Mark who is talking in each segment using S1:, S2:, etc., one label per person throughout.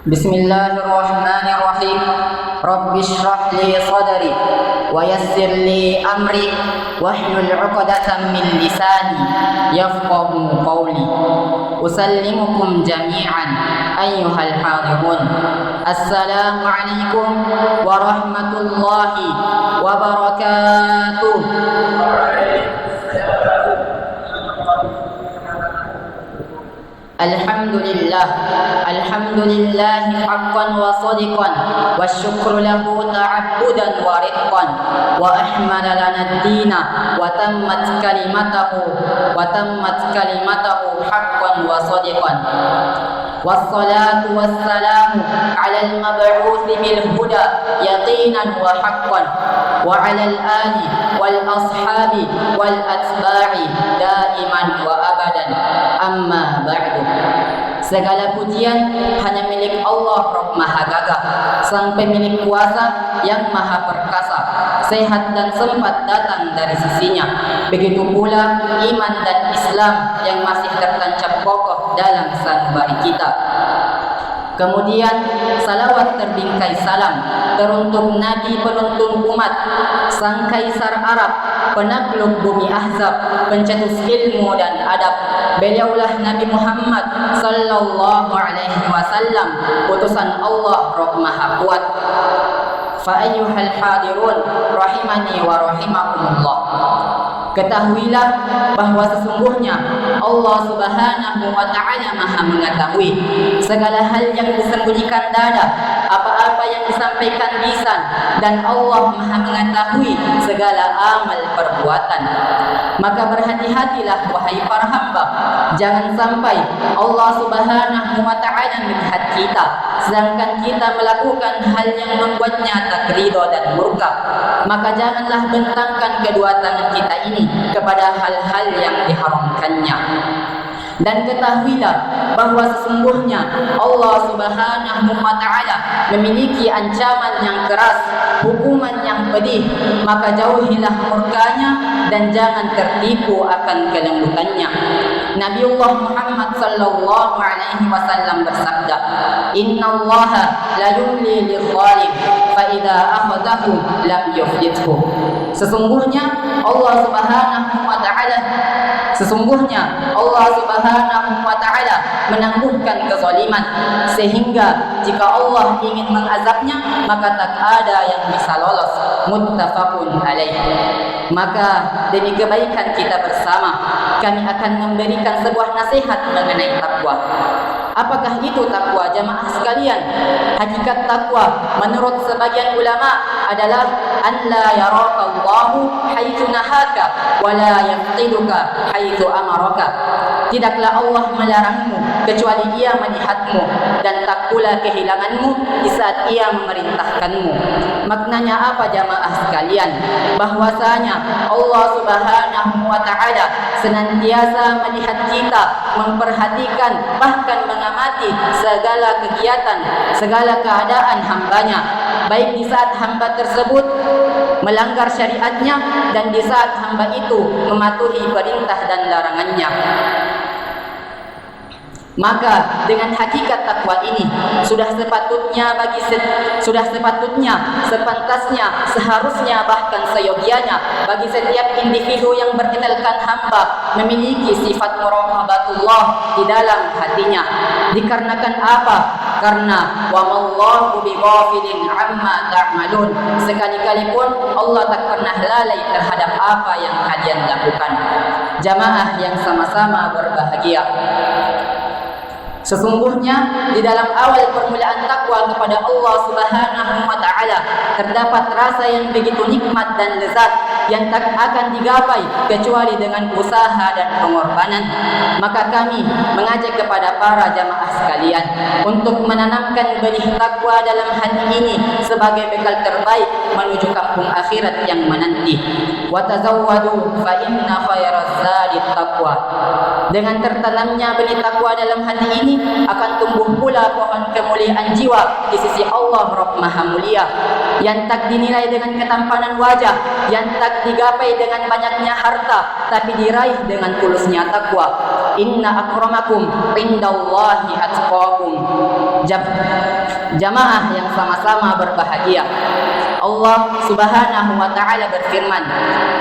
S1: Bismillahirrahmanirrahim. Rabbi shrah li sadri wa yassir li amri wahlul 'uqdatam min lisani yafqahu qawli. Usallimukum jami'an ayyuhal hadirun. Assalamu alaikum warahmatullahi wabarakatuh. Alhamdulillah, alhamdulillah haqqan wa sadiqan wa syukru lahu ta'abbudan wa ridqan wa ahmala lana ad-dina wa tammat kalimatahu haqqan wa sadiqan. Wassalatu wassalamu ala al-mab'uth bil huda yaqinan wa haqqan wa ala al-ali wal ashabi wal atba'i daiman wa abadan. Amma ba'du. Segala pujian hanya milik Allah Rabb Maha Gagah, Sang Pemilik kuasa yang Maha Perkasa. Sehat dan sempat datang dari sisinya. Begitu pula iman dan Islam yang masih tertancap kokoh dalam sanubari kita. Kemudian salawat terbingkai salam teruntuk Nabi penuntun umat, sang kaisar Arab, penakluk bumi Ahzab, pencetus ilmu dan adab. Beliaulah Nabi Muhammad sallallahu alaihi wasallam, utusan Allah Rabb Maha Kuat. Fa ayyuhal hadirun rahimani wa rahimakumullah. Ketahuilah bahwa sesungguhnya Allah Subhanahu wa ta'ala Maha mengetahui segala hal yang disembunyikan dada, apa-apa yang disampaikan lisan, dan Allah Maha mengetahui segala amal perbuatan. Maka berhati-hatilah wahai para hamba, jangan sampai Allah Subhanahu wa ta'ala melihat kita sedangkan kita melakukan hal yang membuatnya tak ridha dan murka. Maka janganlah bentangkan kedua tangan kita ini kepada hal-hal yang diharamkannya. Dan ketahuilah bahwa sesungguhnya Allah Subhanahu wa ta'ala memiliki ancaman yang keras, hukuman yang pedih. Maka jauhilah murkanya dan jangan tertipu akan kelembutannya. Nabiullah Muhammad sallallahu alaihi wasallam bersabda, "Innallaha la yumli lidh-dhalim fa idza akhadhahu lam yuflithu." Sesungguhnya Allah Subhanahu wa ta'ala menangguhkan kezaliman, sehingga jika Allah ingin mengazabnya maka tak ada yang bisa lolos. Muttafaqun alaih. Maka demi kebaikan kita bersama, kami akan memberikan sebuah nasihat mengenai takwa. Apakah itu takwa, jamaah sekalian? Hakikat takwa menurut sebagian ulama adalah an la yaraka Allahu haitsu nahaka wa la yafqiduka haitsu amaraka. Tidaklah Allah melarangmu kecuali Ia melihatmu, dan tak pula kehilanganmu di saat Ia memerintahkanmu. Maknanya apa, jamaah sekalian? Bahwasanya Allah Subhanahu wa ta'ala senantiasa melihat kita, memperhatikan, bahkan mengamati segala kegiatan, segala keadaan hambanya, baik di saat hamba tersebut melanggar syariatnya dan di saat hamba itu mematuhi perintah dan larangannya. Maka dengan hakikat takwa ini sudah sepatutnya, sepantasnya, seharusnya, bahkan seyogianya bagi setiap individu yang beritilkan hamba memiliki sifat muraqabatullah di dalam hatinya. Dikarenakan apa? Karena wa mallahu bighafilin amma ta'malun. Sekali-kali pun Allah tak pernah lalai terhadap apa yang kalian lakukan. Jamaah yang sama-sama berbahagia, sesungguhnya di dalam awal permulaan takwa kepada Allah Subhanahu wa ta'ala terdapat rasa yang begitu nikmat dan lezat yang tak akan digapai kecuali dengan usaha dan pengorbanan. Maka kami mengajak kepada para jamaah sekalian untuk menanamkan benih takwa dalam hati ini sebagai bekal terbaik menuju kampung akhirat yang menanti. Wa tazawwadu fa inna khairaz zadi taqwa. Dengan tertanamnya benih takwa dalam hati ini akan tumbuh pula pohon kemuliaan jiwa di sisi Allah Rabb Maha Mulia, yang tak dinilai dengan ketampanan wajah, yang tak digapai dengan banyaknya harta, tapi diraih dengan tulusnya takwa. Inna akramakum indallahi atqakum. Jamaah yang sama-sama berbahagia. Allah Subhanahu wa taala berfirman,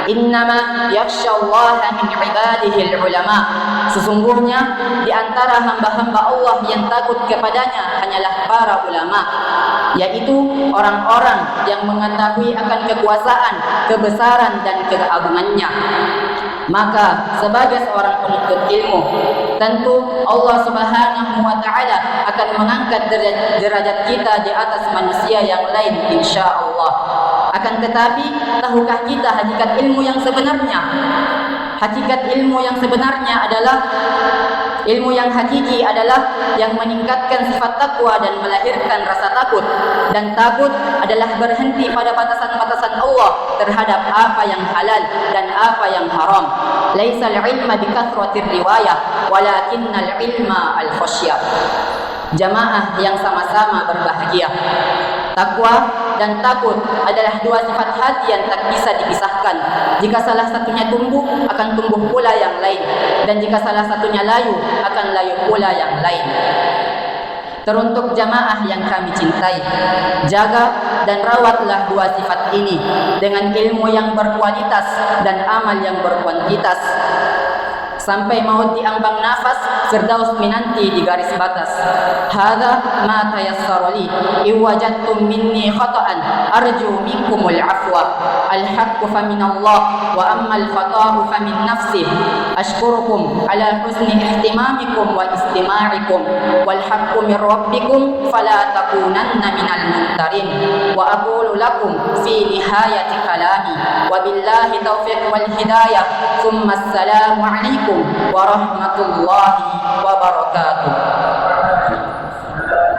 S1: "Innama yakhsyallaha min ibadihi ulama." Sesungguhnya di antara hamba-hamba Allah yang takut kepadanya hanyalah para ulama, yaitu orang-orang yang mengetahui akan kekuasaan, kebesaran dan keagungannya. Maka sebagai seorang penuntut ilmu, tentu Allah Subhanahu wa taala akan mengangkat derajat kita di atas manusia yang lain insyaallah. Akan tetapi, tahukah kita hakikat ilmu yang sebenarnya? Hakikat ilmu yang sebenarnya adalah ilmu yang hakiki adalah yang meningkatkan sifat takwa dan melahirkan rasa takut. Dan takut adalah berhenti pada batasan-batasan Allah terhadap apa yang halal dan apa yang haram. Laisal ilma bikathratir riwayah, walakinnal ilma al-khasyah. Jamaah yang sama-sama berbahagia. Takwa dan takut adalah dua sifat hati yang tak bisa dipisahkan. Jika salah satunya tumbuh, akan tumbuh pula yang lain. Dan jika salah satunya layu, akan layu pula yang lain. Teruntuk jamaah yang kami cintai, jaga dan rawatlah dua sifat ini dengan ilmu yang berkualitas dan amal yang berkuantitas, sampai maut diambang nafas, firdaus minanti di garis batas. Hadza ma tayassara li, iwajadtum minni khata'an arju minkumul afwa. Al-haqqu fa min Allah wa amma al-khata'u fa min nafsi. Ashkurukum ala husni ihtimamikum wa istima'ikum, wal haqqu min rabbikum fala takunanna minal mumtarin. Wa aqulu lakum fi nihayati kalami, wa billahi taufiq wal hidayah. Thumma assalamu alaikum warahmatullahi wabarakatuh.